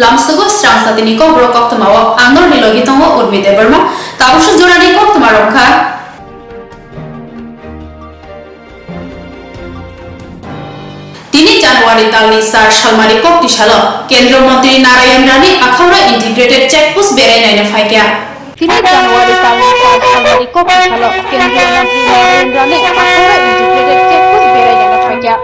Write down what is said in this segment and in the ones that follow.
lamsugo strang satini ko bro kok tumawo angor ni logi tongo urmi de berma tabushu jorani kok tumarongka তিনি জানুয়ারি তালনি সার সালমারি কক্টি সাল কেন্দ্রীয় মন্ত্রী নারায়ণ রানী Akhaura integrated checkpost বেড়াই নাইনে ফাইকা তিনি জানুয়ারি তালনি সার সালমারি কক্টি সাল কেন্দ্রীয় মন্ত্রী নারায়ণ রানী আখাউড়া ইন্টিগ্রেটেড চেকপোস্ট বেড়াই নাইনে ফাইকা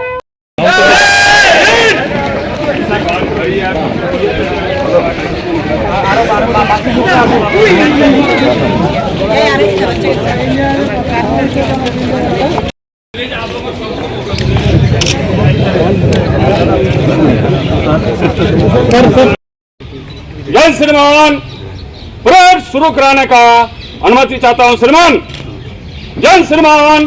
जय श्रीमान परेड शुरू कराने का अनुमति चाहता हूं श्रीमान। जय श्रीमान।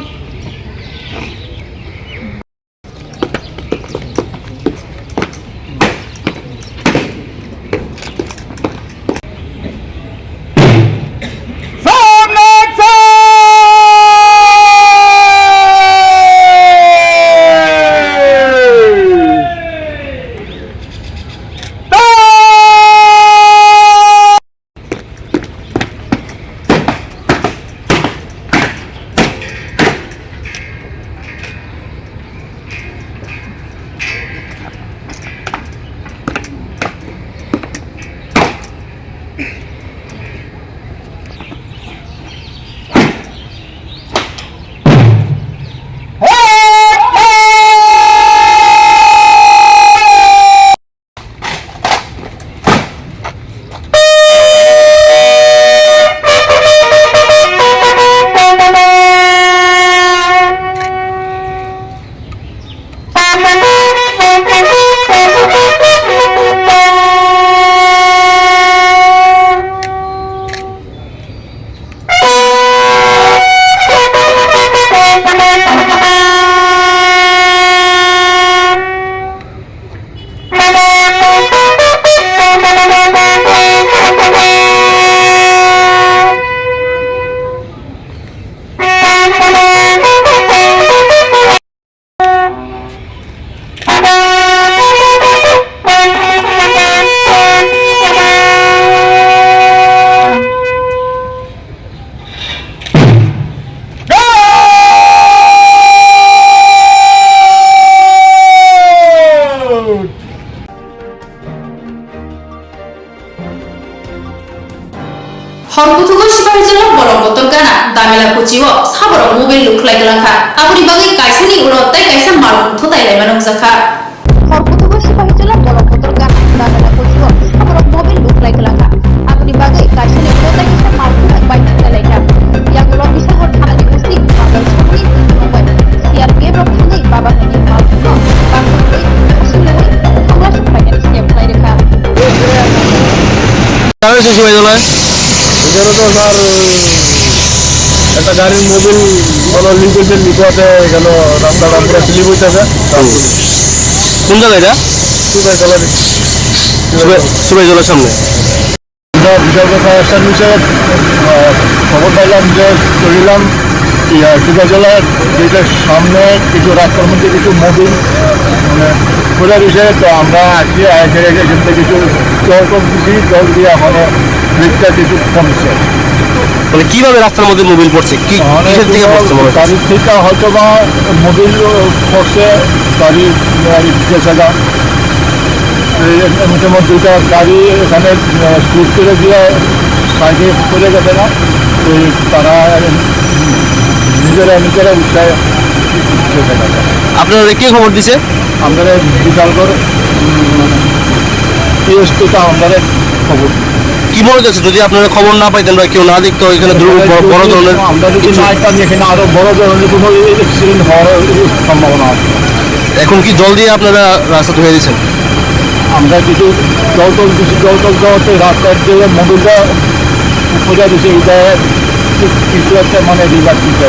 হরকুথুগো সিপাহীজলা বলঙ্গতর গানা দামেলা কুচিও সাবর মোবাইল লুখলাই গলাখা আবুরি বাগে কাইসানি উড়তাই কাইসা মালকুম থতাই লাইমানো জাখা হরকুথুগো সিপাহীজলা বলঙ্গতর গানা দামেলা কুচিও সাবর মোবাইল লুখলাই গলাখা আবুরি বাগে কাইসানি উড়তাই কাইসা মালকুম বাইনা লাইকা ইয়াগুলো বিশাল থানানি কুচি বাংলার সঙ্গে মোবাইল সিআরপিএফ রক্ষানি বাবা হানি মালকুম বাংলাতে আসলে হামলা সফাইনা স্টেপ লাই রেখা তাহলে সিপাহীজলা এখানে তো আমার একটা গাড়ির মোবিল কোনো লিকুইডের লিকুয়াতে গেল রাস্তাটা পুরো স্লিপ হইতেছে। কোন জায়গা এটা? সিপাহীজলার সামনে ফায়ার সার্ভিসে খবর পাইলাম যে চলিলাম সিপাহীজলার যেটার সামনে কিছু রাস্তার মধ্যে কিছু মোবিল মানে খোলা দিছে। তো আমরা আসি এখান থেকে কিছু জল কম দিছি, জল দিয়ে মানে ব্রেকটা কিছু কমছে। মানে কিভাবে রাস্তার মধ্যে মোবিল পড়ছে, কি কিসের থেকে পড়ছে? গাড়ির থেকে হয়তো বা মোবিল পড়ছে, গাড়ি গেছে গা মোটামুটি দুইটা গাড়ি এখানে স্কুট করে দিয়ে সাইডে চলে গেছে না। তো তারা নিজেরা উৎসাহে গেছে গেছে। আপনারা কে খবর দিছে? আমাদের বিশালগড় পিএসটিতে আমাদের খবর। কি মনে হচ্ছে যদি আপনারা খবর না পাইতেন বা কেউ না দেখতো এখানে বড় ধরনের আমরা যদি না পাইতাম এখানে আরো বড় ধরনের কোনো অ্যাক্সিডেন্ট হওয়ার সম্ভাবনা আছে। এখন কি জল দিয়ে আপনারা রাস্তা ধুয়ে দিচ্ছেন? আমরা কিছু জল দেওয়াতে রাস্তার যে মোবিলটা খোঁজা দিচ্ছে এটা কিছু একটা মানে রিভার দিচ্ছে।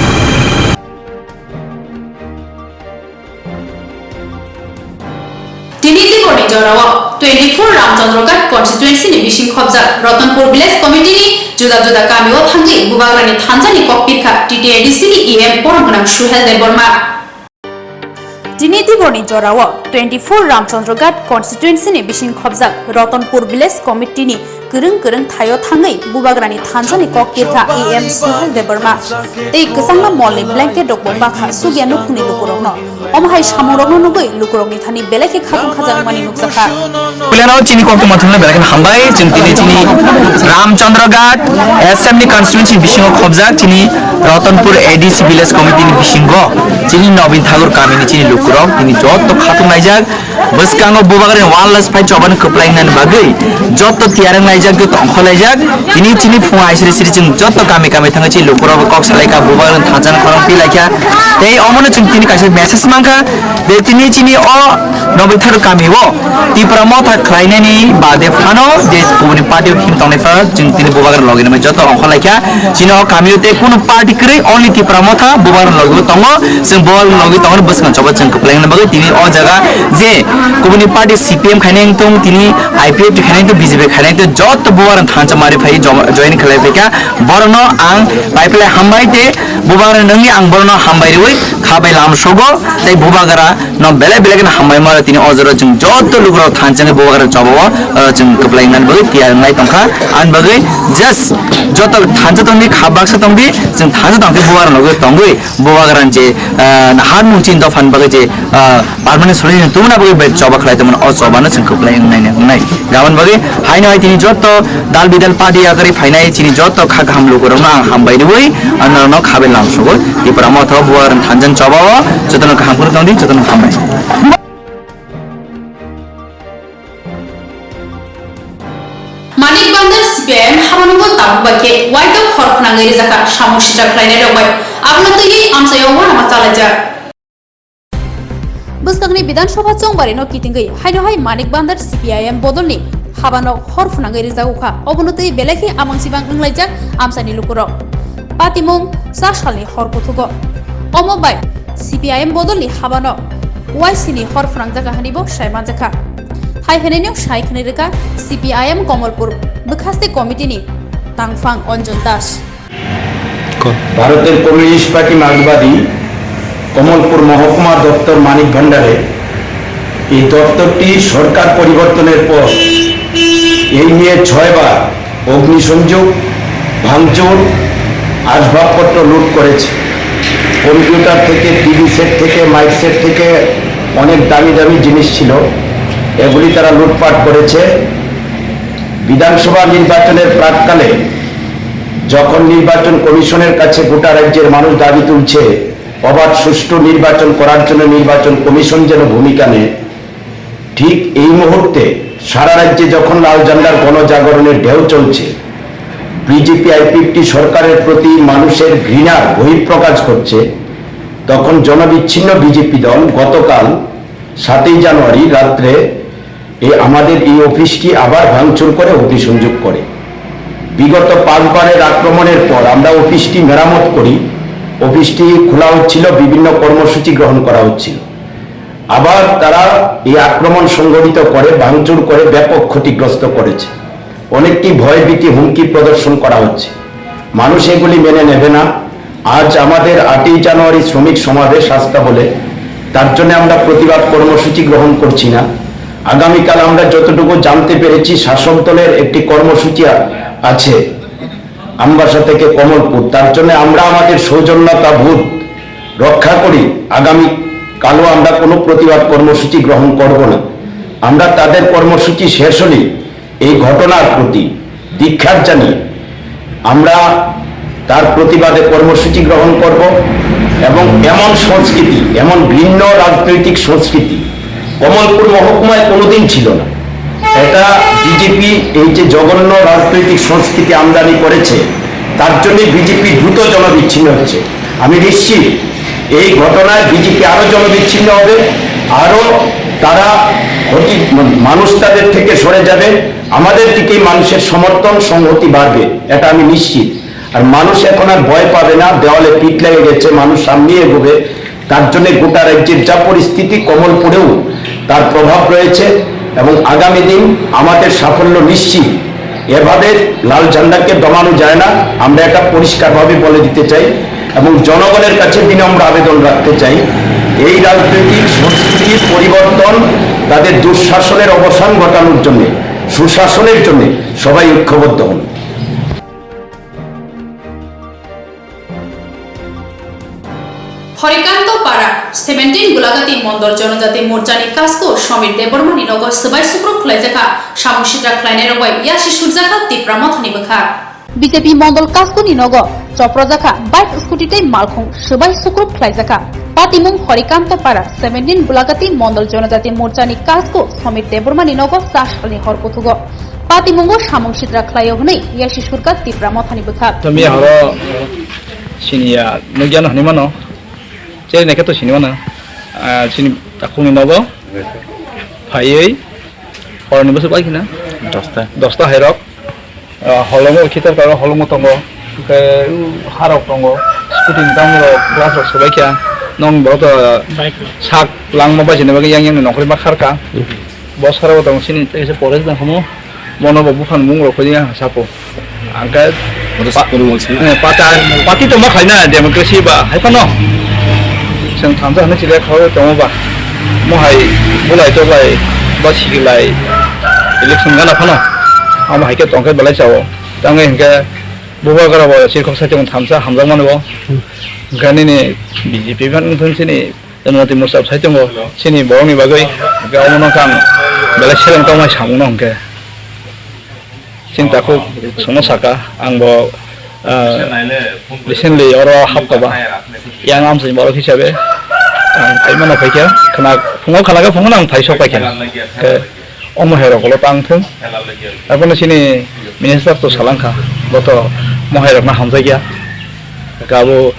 তিনি দিগনি জরাওয়া 24 रामचंद्रगढ़ कॉन्स्टिट्यूएंसी नि बिसिं खबजा रतनपुर विलेज कमिटी नि जुदा जुदा कामिओ थांगि गुबाग्रानि थानजानि ककपिरखा टिटिआइडिसि नि इएम परमगोनां Suhel Debbarma Dini Tiborni Jorawa 24 Ramchandra Ghat constituency ni bising khobjak Ratanpur village committee ni kurung thayo thangai bubagrani thanjani kok kirtha am Suhal Debarma tei kusangna molni blanket dok bakha sugyanu khuni lukurokno omhai samurokno nugui lukurokni thani beleke khatung khajak mani nuksakha Kuliano chini kok mathumna belakan hambai chini Ramchandra Ghat assembly constituency bising khobjak chini Ratanpur ADC village committee ni bisingo chini Nobin Thakur kamini chini lukurok chini jotto khatung naijak boskango bubagrani wallas phai choban koplaingan bagai jotto tiarang naijak to tongkholaijak chini phunga aisri siri ching jotto kami thanga chini lukurok kok salaika bubagrani thajan khorong pilaikha tei omone chini kaisa message mangkha de chini o Nobin Thakur kami wo tipra motha khlainani bade phano de kubuni party him tongnefa chini bubagrani login ma jotto tongkholaikha chini o kami te kono party kre only tipra motha bubagrani login tongo sing bol login tongo boskan choba ching koplaingan bagai tini o jaga je kubuni party CPM khaineng tong tini IPF khaineng to BJP khaineng to jot bubaran thancha mari phai join khalai peka borno ang pipeline hambai te bubaran nangi ang borno hambai roi khabai lam sogo tai bubagara no bele bele na hambai mara tini ojoro jing jot lugro thancha ne bubagara chobo jing koplaingan bagai tiar nai tongkha an bagai just jot thancha tongni khabaksa tongbi jing thancha tongke bubaran logo tongui bubagaran je har mungchin do fan bagai je permanent solution tumna bagai choba khlai teman o choba na jing koplaingan nai gaban bagai haino hai tini jot dal bidal party agari phainai chini jot kha ham lugro na hambai roi an no khabe lam sogo tipra motho bubaran thanjan choba jotono kham pur tongdi jotono hambai Manik Bandar CPM Hamanungo Tambake White of Horpnangari Zaka Shamushita Kleiner Away Ablati Amsayo Wana Matalaja Buskangni Bidanshoba Chongbarino Kitingi Hainohai Manik Bandar CPIM Bodolni Habano Horpnangari Zauka Obunuti Beleki Amangsibang Unglajak Amsani Lukuro Patimung Sashali Horputugo Omobai CPIM Bodolni Habano Waisini Horpnangzaka Hanibo Shaimanzaka Hai Henenyo Shai Khanerika CPIM Komalpur Bukhaste Committee ni Tangfang Onjon Das ভারতের communist party মার্ক্সবাদী Kamalpur মহকুমা দপ্তর মানিক ভান্ডারে এই দপ্তরটি সরকার পরিবর্তনের পর এই নিয়ে 6 বার অগ্নিসংযোগ ভাঙচুর আসবাবপত্র লুট করেছে কম্পিউটার থেকে টিভি সেট থেকে মাইক সেট থেকে অনেক দামি দামি জিনিস ছিল এগুলি তারা লুটপাট করেছে বিধানসভা নির্বাচনের প্রাককালে যখন নির্বাচন কমিশনের কাছে গোটা রাজ্যের মানুষ দাবি তুলছে অবাধ সুষ্ঠু নির্বাচন করার জন্য নির্বাচন কমিশন যেন ভূমিকা নেয় ঠিক এই মুহূর্তে সারা রাজ্যে যখন লাল ঝান্ডার গণজাগরণের ঢেউ চলছে বিজেপি আইপিএফটি সরকারের প্রতি মানুষের ঘৃণার বহিঃপ্রকাশ করছে তখন জনবিচ্ছিন্ন বিজেপি দল গতকাল 7 জানুয়ারি রাত্রে আমাদের এই অফিসটি আবার ভাঙচুর করে অগ্নিসংযোগ করে বিগত 5 বারের আক্রমণের পর আমরা অফিসটি মেরামত করি অফিসটি খোলা হচ্ছিল বিভিন্ন কর্মসূচি গ্রহণ করা হচ্ছিল আবার তারা এই আক্রমণ সংগঠিত করে ভাঙচুর করে ব্যাপক ক্ষতিগ্রস্ত করেছে অনেকটি ভয়ভীতি হুমকি প্রদর্শন করা হচ্ছে মানুষ এগুলি মেনে নেবে না আজ আমাদের 8 জানুয়ারি শ্রমিক সমাবেশ আসতে বলে তার জন্য আমরা প্রতিবাদ কর্মসূচি গ্রহণ করছি না আগামীকাল আমরা যতটুকু জানতে পেরেছি শাসক দলের একটি কর্মসূচি আছে আমবাসা থেকে কমলপুর তার জন্য আমরা আমাদের সৌজন্যতা বোধ রক্ষা করি আগামী কালও আমরা কোনো প্রতিবাদ কর্মসূচি গ্রহণ করব না আমরা তাদের কর্মসূচি শেষ হলেই এই ঘটনার প্রতি ধিক্কার জানিয়ে আমরা তার প্রতিবাদে কর্মসূচি গ্রহণ করব এবং এমন সংস্কৃতি এমন ভিন্ন রাজনৈতিক সংস্কৃতি কমলপুর মহকুমায় কোনোদিন ছিল না এটা বিজেপি এই যে জঘন্য রাজনৈতিক সংস্কৃতি আমদানি করেছে তার জন্য বিজেপি দ্রুত জনবিচ্ছিন্ন হচ্ছে আমি নিশ্চিত এই ঘটনায় বিজেপি আরো জনবিচ্ছিন্ন হবে আরো তারা মানুষ তাদের থেকে সরে যাবে আমাদের দিকেই মানুষের সমর্থন সংহতি বাড়বে এটা আমি নিশ্চিত আর মানুষ এখন আর ভয় পাবে না দেওয়ালে পিঠ লেগে গেছে মানুষ সামনে এগোবে তার জন্য গোটা রাজ্যের যা পরিস্থিতি কমলপুরেও তার প্রভাব রয়েছে এবং আগামী দিন আমাদের সাফল্য নিশ্চিত এভাবে লাল ঝান্ডাকে দমানো যায় না আমরা এটা পরিষ্কারভাবে বলে দিতে চাই এবং জনগণের কাছে বিনম্র আবেদন রাখতে চাই এই রাজনৈতিক সংস্কৃতির পরিবর্তন, তাদের দুঃশাসনের অবসান ঘটানোর জন্য, সুশাসনের জন্য সবাই ঐক্যবদ্ধ হন। হরিকান্ত পাড়া 17 গুলাগাতি মন্দর জনজাতি মোর্চানি কাজকো সমীর দেবরমানি নগ সবাই সুপ্রক খলাইজাখা সামুসিদ্রা খলাইনে রবাই ইয়াসি সুরজাখা তিপ্রা মথনি বখা বিজেপি মন্ডল কাজকনি নগ চপ্রজাখা বাইক স্কুটিতে মালখং সবাই সুক্রুপ খ্লাইজাখা পাতিমুং হরিকান্ত পাড়া 17 গুলাগাতি মন্ডল জনজাতি মোর্চানি কাজকো সমীর দেবরমানি নগ সাশালনি হরপথুগ পাতিমুঙ্গ সামুসিদ্রা খলাইও হनै ইয়াসি সুরকা Tipra মথনি বখা Kami haro sini ya nugian hani mano. Jadi nak tu sini mana? Sini takung ni nobo. Payai. Orang ni besar lagi na? Dosta herok. Holongo kita kalau holongo tongo. Ke harok tongo. Skutin tongo glass rok sebaik ya. Nong bawa sak lang mau baca ni bagi yang nongkri makar ka. Bos harok tongo sini terus polisi dah kamu. Mono babu fan mung rok punya sapo. Angkat. Parti tu mak hanya demokrasi ba. Hai pano. Sen thamsa hana chile khaw tongo ba. Mo hai bulai to lai ba chi lai election gana pano. Am hai ke tongke balai chawo. Tangai hingga buba gara ba sirkhok sa tong thamsa hamjang mano bo. Gani ni BJP ban thun sini janati musab sai tongo. Sini boroni bagai gaono kang balai serang tong mai samung hingga. Cinta aku semua saka, angbo recently orang hafta bah, yang am sih baru hisap ay mana pakai, kena pungo kena ke pungo nang paisok pakai, ke omo hero kalau tang tuh, apa nasi ni minister tu salangka, betul mohon nak hamzah ya, kamu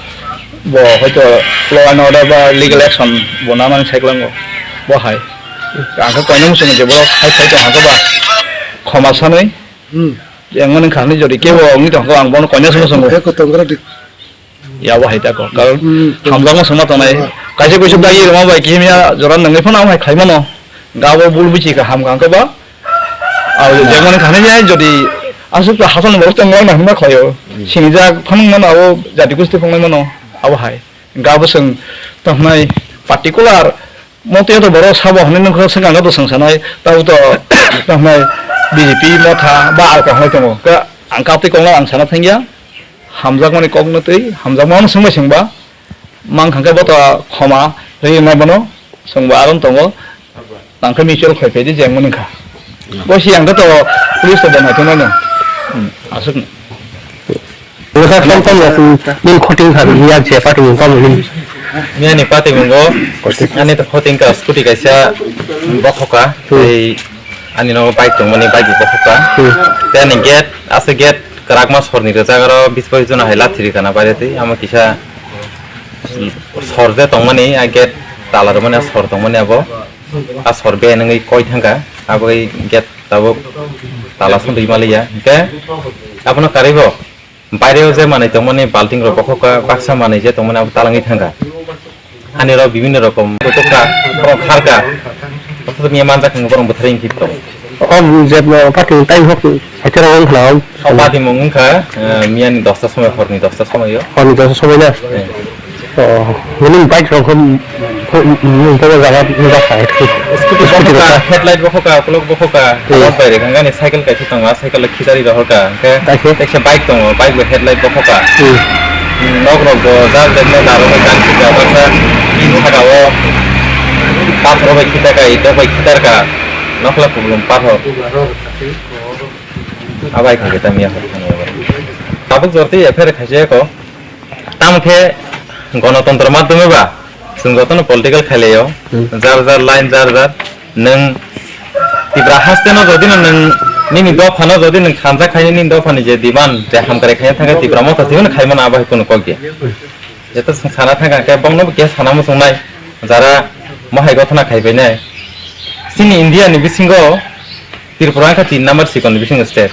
boh itu law and order bah legal action, boh nama ni cycling boh hai, angkat kau ni musuh ni jebol hai cycling angkat bah, khomasan ni. Yang mana kan ni jadi kewa ni tu orang bono konya semua. Ya wah itu aku. Kalau hamzah semua tu naik. Kasih kucing lagi rumah baik kimia joran nengai pun awak khai mana. Gawa bulu bici ke ham kan kau bah. Yang mana kan ni jadi asal tu hasan baru tu orang nak mana khayo. Sini jak pun mana awak jadi kusti pun mana awak hai. Gawa seng tu naik particular. Mungkin tu baru sabah ni nak sengaja tu sengsanai. Tahu tu naik BJP motha ba alkohol tongo ke angkap ti kongla ang sana thengya hamjak mani kogno tei hamjak mon sungba sungba mang khangka bota khoma rei na bono sungba aron tongo tangka mutual khoi pedi jeng mani kha bo siang to police to ban hatung no asuk Mereka kan ya min khoting har ya je pati min kam min. Ni pati mingo ani to khoting ka scooty kaisa bokhoka ei ani no bike to mani bike bokhoka then get as a get karakmas horni re jagaro 20 jona haila thiri kana barete ama kisa sorje tongmani I get talar mani sor tongmani abo a sorbe ngai koi thanga abo get tabo tala sun rimaliya ke apno karibo বাইরেও যে মানে তমনে বালতিং র বখকা বাক্সা মানে যে তমনে তালাঙ্গি থাঙ্গা আনি র বিভিন্ন রকম কতকা খারকা কত নিয়ে মানজা খাঙ্গ বরং বথরিং কিপ তো Om je pati tai hok hacara on khalam. সবাদি মংখা মিয়ানি 10টা সময় হরনি 10টা সময় Oni to সময় না। Ini baik rokam তো জায়গা নিবা খায়। স্কুটি বখকা হেডলাইট বখকা ক্লক বখকা অলপ বাইরে গাঙ্গানি সাইকেল কাইছি তঙ্গা সাইকেল খিদারি রহরকা কে বাইক তঙ্গ বাইক হেডলাইট বখকা নগ নগ জাল দেখলে দারো গান কিটা বাসা ইন থাকাও পাথর বাই খিটাকা ইটা বাই খিটারকা নখলা প্রবলেম পাথর আবাই খাগে তামিয়া হরখানে তাবুক জরতে এফের খাইছে কো তামখে গণতন্ত্র মাধ্যমে বা जों गतनो पॉलिटिकल खेलायाव jar jar line jar jar नों तिब्रा हास्तेनो जदि नों निनि दफानो जदि नों खामजा खायनि निनि दफानि जे दिमान जे हामकारे खायनो थांगा तिब्रा मथा थिनो खायमन आबाय कोनो कगे एतो साना थांगा के बंगनो के साना मुसंनाय जारा महाय गथना खायबायनाय सिनि इंडिया नि बिसिंगो त्रिपुरा का 3 नंबर सिकन बिसिंग स्टेट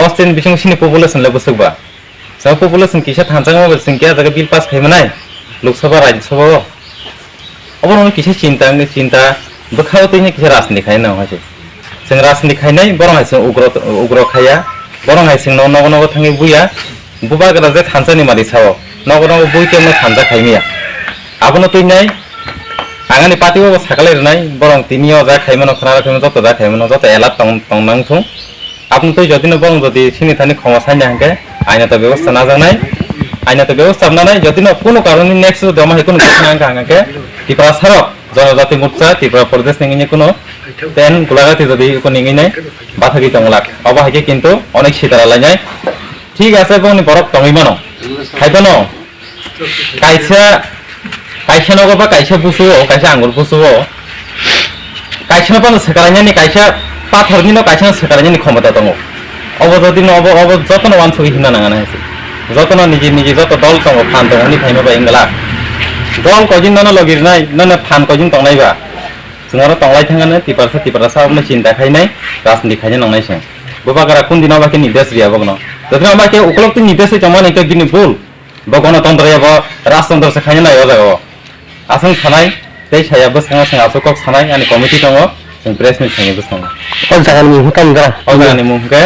ऑस्ट्रेन बिसिंग सिनि पॉपुलेशन ले बसुबा सा पॉपुलेशन किसा थांजांगो संख्या जागा बिल पास खायमनाय लोकसभा राज्यसभा अब उन्होंने किसी चिंता बखाव तो इन्हें किसी राजनीति खाई ना हो जाए संग राजनीति खाई नहीं बरं है संग उग्र खाया बरं है संग नौ नौ थांगे बुया बुबा करा जे थांसा नि मारी साव नौ नौ बुई के न थांसा खाई मिया अब न तो इन्हें आंगानि पार्टीबाबो साखालायनाय बरं तिनियो जा खाइमानो खनाराखैमोन जत जा खाइमानो जत एला तंनांथों आपन तो जदिनो बरं जदि सिनि थानि क्षमा साइना हांके आइना तो व्यवस्था ना जानाय आइना तो व्यवस्था बनानाय जदिनो कोनो कारणे नेक्स्ट दमा हेकुन घटना हांके त्रिपुरा सारक जनजाति मोर्चा त्रिपुरा प्रदेश निंगिनि कोनो तेन गुलागाति जदि को निंगिनाय बाथागि तंगलाक अबा हाके किन्तु अनेक सितारा लायनाय ठीक আছে বনি বরক তমিমানো খাইবানো কাইসা নগবা কাইসা বুসু কাইসা আঙ্গুর বুসু কাইসা পান সেকারাইনি কাইসা পাথরনি ন কাইসা সেকারাইনি ক্ষমতা দङ অবজদিন অব যতন ওয়ান সহি হিনা নাঙা নাইছে যতন নিজে নিজে যত দল দङ ফান দङনি ফাইনো বা ইংলা দল কজিন নন লগিরনাই নন ফান কজিন তংনাইবা जोंहारो तंलाय थाङानो तिपारसा हमनो चिन्ता खायनाय राजनीति खायनो नंनायसे बुबागारा कुन दिनाव बाकी निर्देश रिया बगनो जदना बाकी उकलक निर्देश जमान एक गिनि बुल बगणतन्त्र एबा राजतन्त्र से खायनो नायो जागो आसन थानाय दै सायाबो सांगा सांगा आसकक सानाय आनि कमिटि दङ जों प्रेस मिट थाङोबो सांगा अ जागानि मुंखौ गा अजानि मुंखौ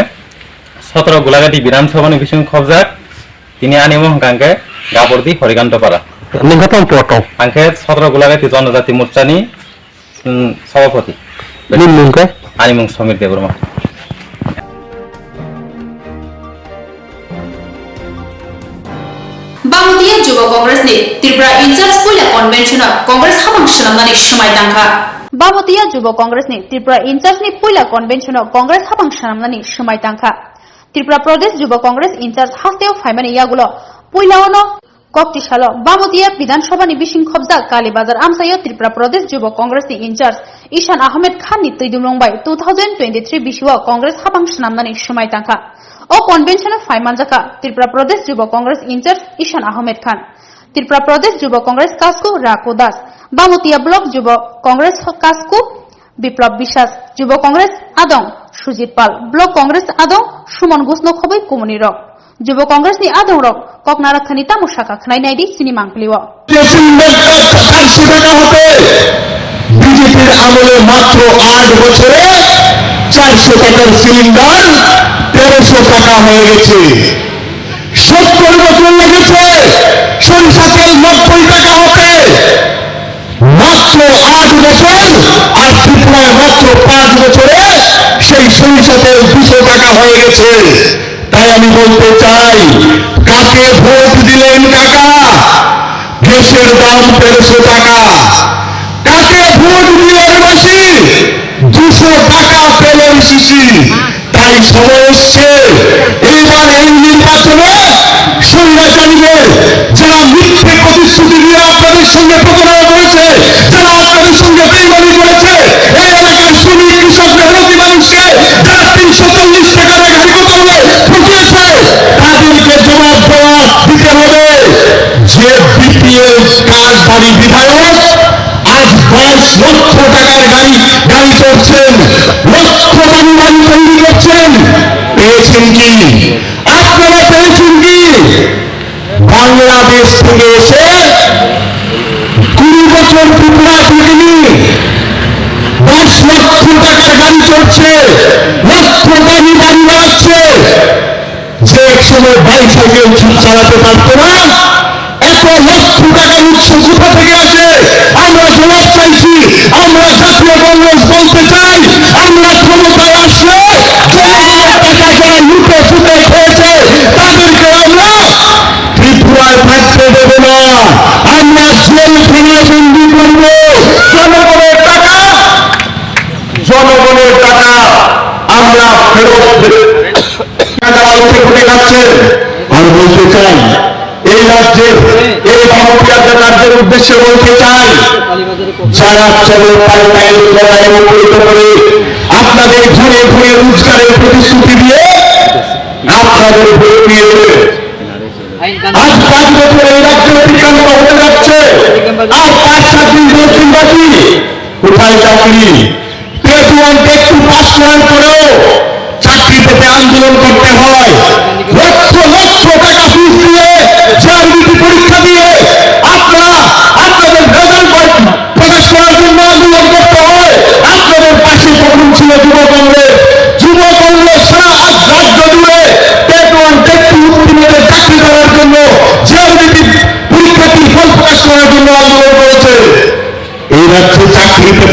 17 गुलागाटी विधानसभानि बिसिं खबजाक तिनि आनि मुंखांके गाबरदि हरिकान्तपारा निंखौ पटो आंखे 17 गुलागाटी जनजाति मोर्चानि सभापति नि मुंखौ आनि मुं समीर देवबर्मा बामुतिया युवा कांग्रेसनि त्रिपुरा इनचार्ज पुलिया कन्भेन्सनाव कांग्रेस हाबां खालामनानै समायदांखा बामुतिया युवा कांग्रेसनि त्रिपुरा इनचार्जनि पुलिया कन्भेन्सनाव कांग्रेस हाबां खालामनानै समायदांखा त्रिपुरा प्रदेश युवा कांग्रेस इनचार्ज हास्तेव फाइमानि यागुलो पुइलावनो कक्तिसालो बामुतिया विधानसभानि बिसिं खबजा कालीबाजार आमसायाव त्रिपुरा प्रदेश युवा कांग्रेसनि इनचार्ज ईशान आहमेद खाननि तैदुमलंबाय 2023 बिसुआव कांग्रेस हाबां खालामनानै समायदांखा ओ कन्वेंशन फाइमानजाका त्रिपुरा प्रदेश युवा कांग्रेस इनचार्ज ईशान आहमेद खान त्रिपुरा प्रदेश युवा कांग्रेस कास्को राको दास बामुतिया ब्लक युवा कांग्रेस कास्को विप्लव विश्वास युवा कांग्रेस आदं सुजित पाल ब्लक कांग्रेस आदं सुमन घोषनो खबै कुमनि रक युवा कांग्रेस नि आदं रक ककनारा खनिता मुसाका खनायनायदि सिनेमा आंकलिवा বিজেপির আমলে মাত্র 8 বছরে 400 টাকার সিলিন্ডার 1300 টাকা হয়ে গেছে 70 বছর লেগেছে সরিষা তেল 90 টাকা হতে মাত্র 8 বছর আর ত্রিপুরায় মাত্র 5 বছরে সেই সরিষা তেল 200 টাকা হয়ে গেছে তাই আমি বলতে চাই কাকে ভোট দিলেন কাকা গ্যাসের দাম 1300 টাকা কাকে ভোট দিলেন মাসি 200 টাকা তেলের শিশি তাই সময় এসছে এইবার এই নির্বাচনে স্বৈরাচারীদের যারা মিথ্যে প্রতিশ্রুতি দিয়ে আপনাদের সঙ্গে প্রতারণা করেছে যারা আপনাদের সঙ্গে বেইমানি করেছে এই এলাকার শ্রমিক কৃষকদের প্রতি মানুষকে যারা 340 টাকা ব্যক্তিগত ভাবে ঠকিয়েছে তাদেরকে জবাব দিতে হবে যে বিপিএল কাজবাড়ি বিধায়ক আজ 10 লক্ষ টাকার গাড়ি চড়ছেন লক্ষ দামি বাড়ি তৈরি করছেন পেয়েছেন কি আপনারা পেয়েছেন কি বাংলাদেশ থেকে এসে 20 বছর ত্রিপুরা থেকে 10 লক্ষ টাকার গাড়ি চড়ছে লক্ষ দামি বাড়ি বানাচ্ছে যে এক সময় বাইসাইকেল চালাতে পারতো না এত লক্ষ টাকার উৎস কোথা থেকে আসে আমরা জবাব চাইছি আমরা জাতীয় কংগ্রেস বলতে চাই আমরা ক্ষমতায় আসলে টাকা যারা লুটে ফুটে খেয়েছে তাদেরকে আমরা ত্রিপুরায় থাকতে দেব না আমরা জেল খানায় বন্দি করব জনগণের টাকা আমরা ফেরত খাচ্ছেন আর বলতে চাই এই রাজ্যের এই বামপন্থী রাজ্যের উদ্দেশ্যে বলতে চাই যারা চলে পাল্টায় লড়াই উপনীত করে আপনাদের ঘুরে ঘুরে রোজগারের প্রতিশ্রুতি দিয়ে আপনাদের ভোট নিয়েছে আজ 5 বছর এই রাজ্য অতিক্রান্ত হতে যাচ্ছে আর 5-7 দিন ভোট বাকি কোথায় চাকরি টেট 1 টেট 2 পাস করার পরেও চাকরি পেতে আন্দোলন করতে হয় লক্ষ লক্ষ টাকা ফিস দিয়ে জিআরবিটি পরীক্ষা দিয়ে আপনারা আপনাদের রেজাল্ট প্রকাশ করার জন্য আন্দোলন করতে হয় আপনাদের পাশে তখন ছিল যুব কংগ্রেস সারা রাজ্য জুড়ে টেট 1 টেট 2 উত্তীর্ণদের চাকরি দেওয়ার জন্য জিআরবিটি পরীক্ষাটি ফল প্রকাশ করার জন্য আন্দোলন করেছে এই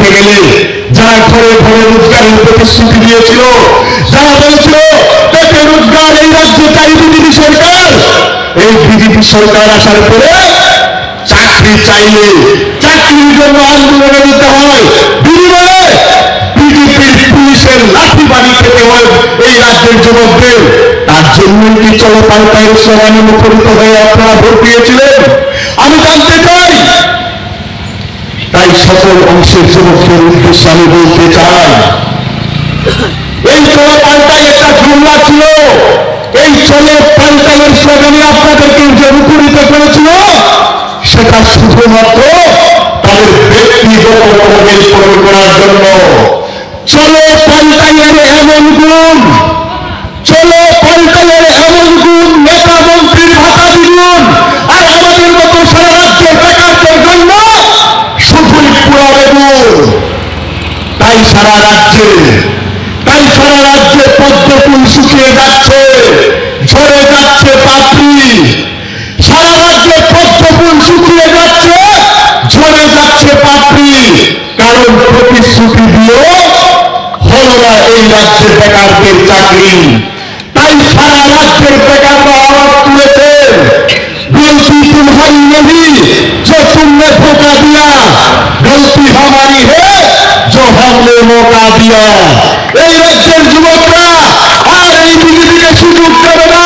দেখে গেলে যারা ঘরে ঘরে রোজগারের প্রতিশ্রুতি দিয়েছিল, যারা বলেছিল পেটে রোজগার এই রাজ্যে চাই বিজেপি সরকার, এই বিজেপি সরকার আসার পরে চাকরি চাইলে চাকরির জন্য আন্দোলনে যেতে হয়, বিনিময়ে বিজেপির পুলিশের লাঠি বাড়ি খেতে হয় এই রাজ্যের যুবকদের। তার জন্য কি চলপাল্টায়ের সমানে মুখরিত হয়ে আপনারা ভোট দিয়েছিলেন? আমি জানতে চাই। তাই সকল অংশের যুবকদের উদ্দেশ্যে আমি বলতে চাই, এই চলপাল্টায় একটা জুমলা ছিল, এই চলপাল্টায়ের স্লোগানে আপনাদেরকে যে মুখরিত করেছিল সেটা শুধুমাত্র তাদের ব্যক্তিগত প্রয়োজন পূরণ করার জন্য। চলো পাল্টাইয়ের এমন গুণ, চলো পাল্টাইয়ের এমন গুণ নেতা মন্ত্রীর ভাতা দ্বিগুণ, আর আমাদের মতো সারা রাজ্যের বেকারদের জন্য শুধুই পুরা বেগুন। তাই সারা রাজ্যে পদ্মফুল শুকিয়ে যাচ্ছে, ঝরে যাচ্ছে পাপড়ি। সারা রাজ্যে পদ্মফুল শুকিয়ে যাচ্ছে, ঝরে যাচ্ছে পাপড়ি। কারণ প্রতিশ্রুতি দিয়েও হলো না এই রাজ্যের বেকারদের চাকরি। তাই সারা রাজ্যের বেকাররা আওয়াজ তুলেছে, गलती तुम्हारी नहीं जो तुमने धोखा दिया, गलती हमारी है जो हमने मौका दिया। এই রাজ্যের যুবকরা আর এই বিজেপিকে সুযোগ দেবে না,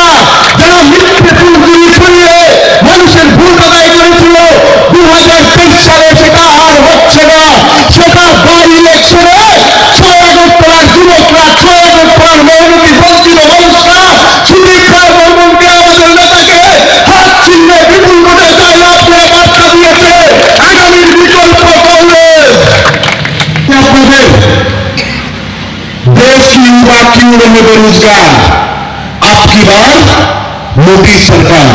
যারা মিথ্যে ফুলগুলি ছড়িয়ে মানুষের ভোট আদায় করেছিল 2023 সালে, সেটা আর হচ্ছে না। সেটা বাই ইলেকশনে 6 আগরতলার যুবকরা, 6 আগরতলার মেহনতি বঞ্চিত মানুষরা সুদীপ রায় বর্মনকে, আমাদের নেতাকে হাত চিহ্নে বিপুল ভোটে জয়লাভ করে বার্তা দিয়েছে আগামীর বিকল্প কংগ্রেস। আপনাদের देश की युवा क्यों रहे बेरोजगार? आपकी बार मोदी सरकार।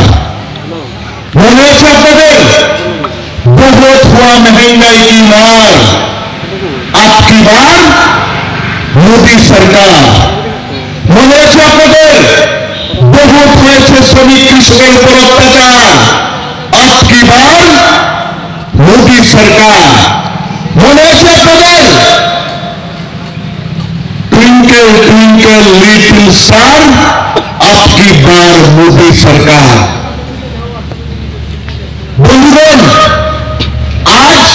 মনে আছে আপনাদের? बहुत हुआ महंगाई की मार, आपकी बार मोदी सरकार। মনে আছে আপনাদের? बहुत হয়েছে শ্রমিক কৃষকের উপর অত্যাচার, आपकी बार मोदी सरकार। মনে আছে আপনাদের? ट्विंकल ट्विंकल लिटिल स्टार, आपकी बार मोदी सरकार। বন্ধুগণ, আজ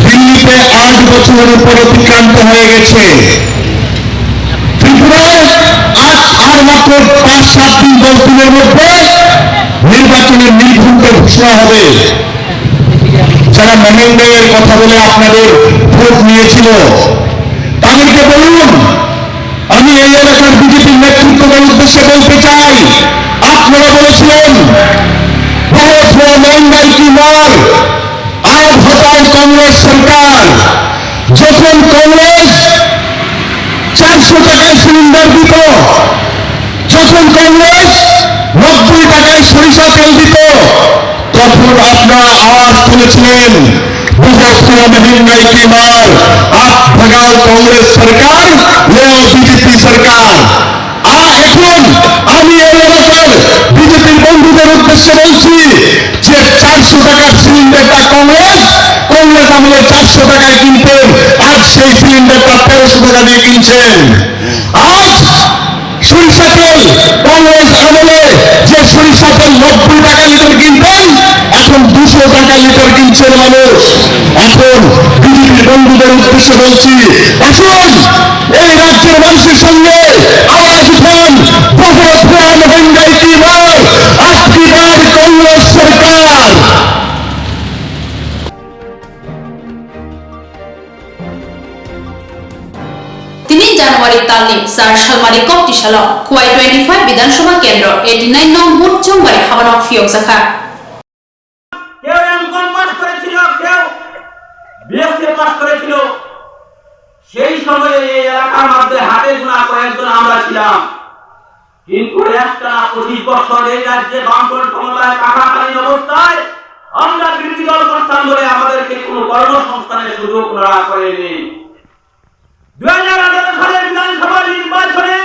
দিল্লিতে 8 বছরের উপর অতিক্রান্ত হয়ে গেছে। ত্রিপুরায় আর মাত্র 5-7 দিন 10 দিনের মধ্যে নির্বাচনের নির্ঘণ্ট ঘোষণা হবে। যারা মহেন্দ্রের কথা বলে আপনাদের ভোট নিয়েছিল তাদেরকে বলুন, আমি এই এলাকার বিজেপির নেতৃত্বদের উদ্দেশ্যে বলতে চাই, আপনারা বলেছিলেন बहुत हुआ महंगाई की मार, आज हटाओ कांग्रेस सरकार। যখন কংগ্রেস 400 টাকায় সিলিন্ডার দিত, যখন কংগ্রেস 90 টাকায় সরিষা তেল দিত, তখন আপনারা আওয়াজ তুলেছিলেন बहुत हुआ महंगाई की मार, आप भगाओ कांग्रेस सरकार, ले आओ बीजेपी सरकार। আর এখন আমি এই এলাকার বিজেপির বন্ধুদের উদ্দেশ্যে বলছি যে 400 টাকার সিলিন্ডারটা কংগ্রেস আমলে 400 টাকায় কিনতেন, আজ সেই সিলিন্ডারটা 1300 টাকা দিয়ে কিনছেন। আজ সরিষা তেল কংগ্রেস আমলে যে সরিষা তেল 90 টাকা লিটার কিনতেন, এখন 200 টাকা লিটার কিনছেন মানুষ। এখন বিজেপির বন্ধুদের উদ্দেশ্যে বলছি, আসুন এই রাজ্যের মানুষের সঙ্গে আওয়াজ উঠান, बहुत हुआ महंगाई की मार, आपकी बार कांग्रेस सरकार। 3 জানুয়ারি তালনি সার সালমারি কপটিশালা কুয়াই 25 বিধানসভা কেন্দ্র 89 নং বুথ চংবারি হাবানো ফিয়ক জাখা। কেউ এমকম পাস করেছিল, কেউ বিএসসি পাস করেছিল। সেই সময়ে এই এলাকার মধ্যে হাতে গোনা কয়েকজন আমরা ছিলাম। কিন্তু একটা 25 বছর এই রাজ্যে বামফ্রন্ট ক্ষমতায় থাকাকালীন অবস্থায় আমরা বিরোধী দল করতাম বলে আমাদেরকে কোনো কর্মসংস্থানের সুযোগ ওনারা করেনি। 2018 সালের বিধানসভা নির্বাচনে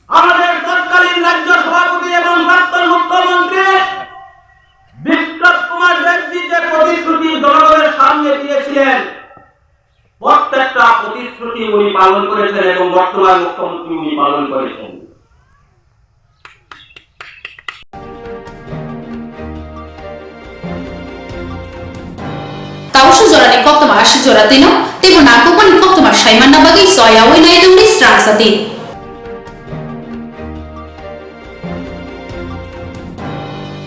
আমাদের তৎকালীন রাজ্য সভাপতি এবং প্রাক্তন মুখ্যমন্ত্রী বিপ্লব কুমার দেবজি যে প্রতিশ্রুতি জনগণের সামনে প্রত্যেকটা প্রতিশ্রুতি উনি পালন করেছেন এবং বর্তমান মুখ্যমন্ত্রী উনি পালন করেছেন। Tausche Zorani Koktama Ashi Zoratino, Tibu Nakupani Koktama Shaiman Nabagi Soya Winai Duri Stransati.